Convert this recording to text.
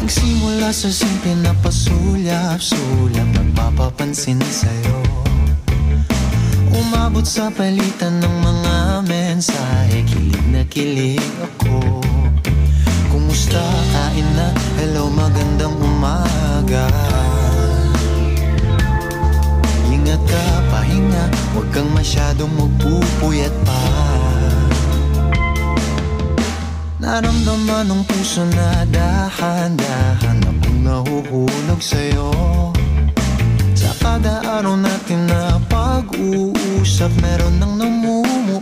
Nagsimula sa simple na pasulyap-sulyap, nagpapapansin sa'yo. Umabot sa palitan ng mga mensahe, kilig na kilig ako. Kumusta, kain na, hello, magandang umaga. Ingat ka, pahinga, huwag kang masyadong magpupuyat pa. Naramdaman ng puso na dahan-dahan akong nahuhulog sa'yo. Sa kada araw natin na pag-uusap, meron nang namumuo